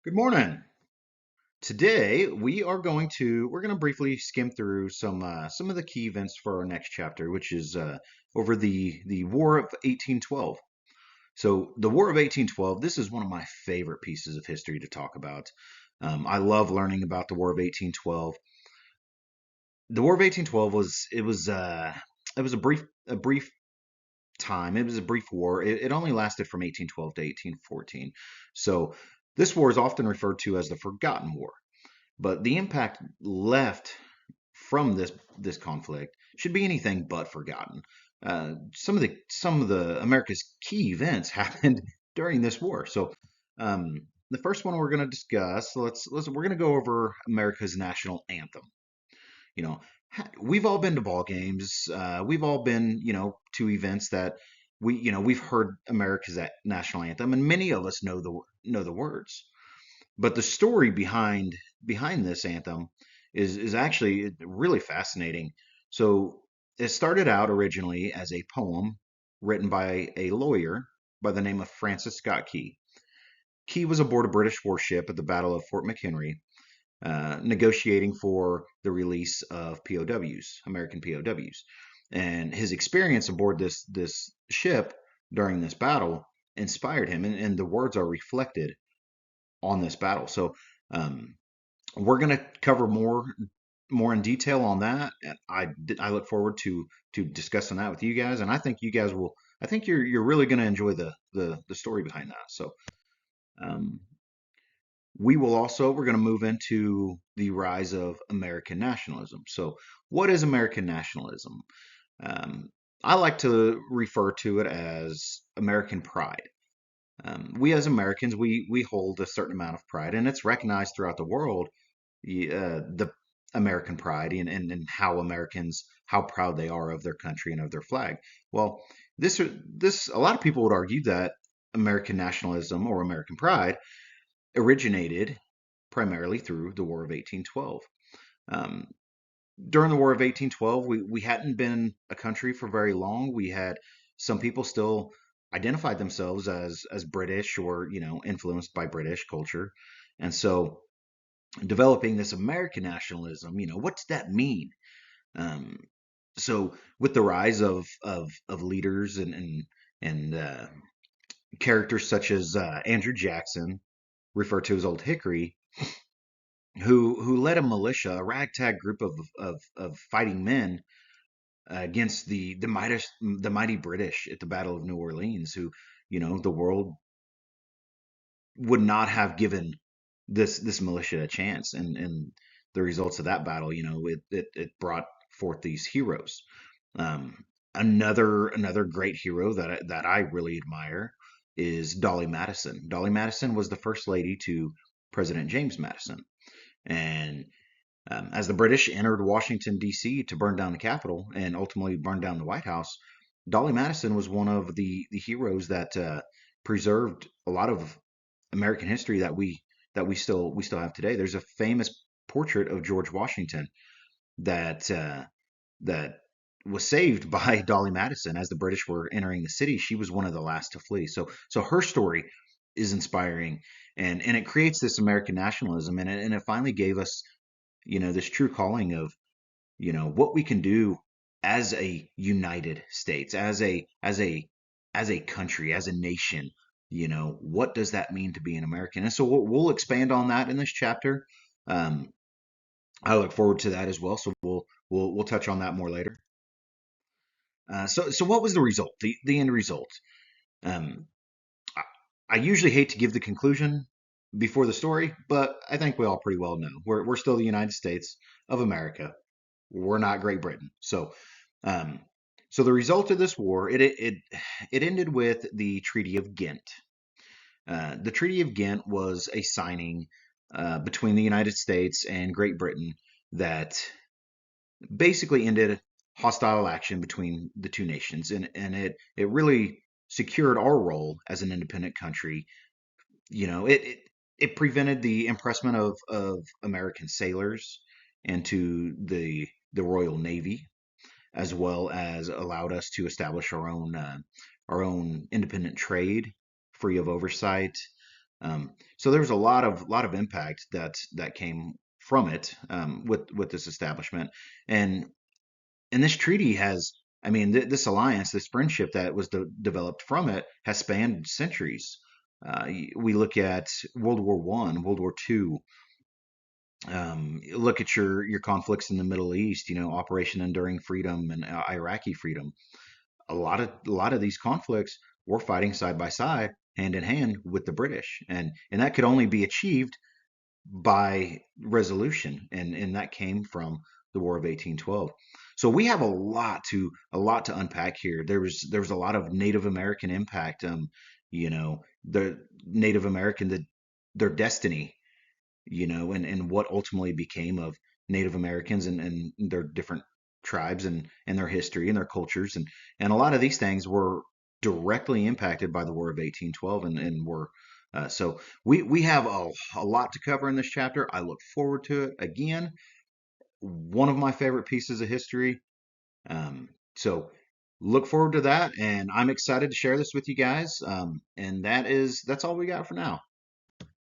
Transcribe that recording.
Good morning. Today we're going to briefly skim through some of the key events for our next chapter, which is over the War of 1812. So the War of 1812. This is one of my favorite pieces of history to talk about. I love learning about the War of 1812. The War of 1812 was a brief time. It was a brief war. It only lasted from 1812 to 1814. So this war is often referred to as the Forgotten War. But the impact left from this conflict should be anything but forgotten. Some of the America's key events happened during this war. So the first one we're going to discuss, we're going to go over America's national anthem. You know, we've all been to ball games. We've all been, to events that we've heard America's national anthem, and many of us know the words. But the story behind this anthem is actually really fascinating. So it started out originally as a poem written by a lawyer by the name of Francis Scott Key. Key was aboard a British warship at the Battle of Fort McHenry, negotiating for the release of POWs, American POWs. And his experience aboard this ship during this battle inspired him, and the words are reflected on this battle. So um, we're going to cover more in detail on that, and I look forward to discussing that with you guys. And I think you guys will. I think you're really going to enjoy the story behind that. So um, we're going to move into the rise of American nationalism. So what is American nationalism? Um, I like to refer to it as American pride. We as Americans, we hold a certain amount of pride, and it's recognized throughout the world. The American pride and how Americans how proud they are of their country and of their flag. Well, this a lot of people would argue that American nationalism or American pride originated primarily through the War of 1812. Um, During the War of 1812, we hadn't been a country for very long. We had some people still identified themselves as British or influenced by British culture, and so developing this American nationalism, what does that mean? Um, so with the rise of leaders and characters such as Andrew Jackson, referred to as Old Hickory, who led a militia, a ragtag group of fighting men against the mighty British at the Battle of New Orleans, who the world would not have given this militia a chance, and the results of that battle, it brought forth these heroes. Um, another great hero that I really admire is Dolly Madison. Dolly Madison was the first lady to President James Madison, and as the British entered Washington D.C. to burn down the Capitol and ultimately burn down the White House, Dolly Madison was one of the heroes that preserved a lot of American history that we still have today. There's a famous portrait of George Washington that was saved by Dolly Madison as the British were entering the city. She was one of the last to flee. So her story is inspiring, and it creates this American nationalism, and it finally gave us this true calling of what we can do as a United States, as a country, as a nation. What does that mean to be an American? And so we'll expand on that in this chapter. um, I look forward to that as well, so we'll touch on that more later. So what was the result, the end result? um, I, I usually hate to give the conclusion before the story, but I think we all pretty well know we're still the United States of America. We're not Great Britain. Um, so the result of this war, it ended with the Treaty of Ghent. The Treaty of Ghent was a signing between the United States and Great Britain that basically ended hostile action between the two nations, and it really secured our role as an independent country. It prevented the impressment of American sailors into the Royal Navy, as well as allowed us to establish our own independent trade, free of oversight. So there's a lot of impact that came from it, with this establishment, and this treaty has, I mean, this alliance, this friendship that was developed from it has spanned centuries. We look at World War I, World War II. Look at your conflicts in the Middle East. Operation Enduring Freedom and Iraqi Freedom. A lot of these conflicts were fighting side by side, hand in hand with the British, and that could only be achieved by resolution, and that came from the War of 1812. So we have a lot to unpack here. There was a lot of Native American impact. The Native American, their destiny, and what ultimately became of Native Americans, and their different tribes, and their history and their cultures, and a lot of these things were directly impacted by the War of 1812, and were so we have a lot to cover in this chapter. I look forward to it. Again, one of my favorite pieces of history. So look forward to that, and I'm excited to share this with you guys. And that's all we got for now.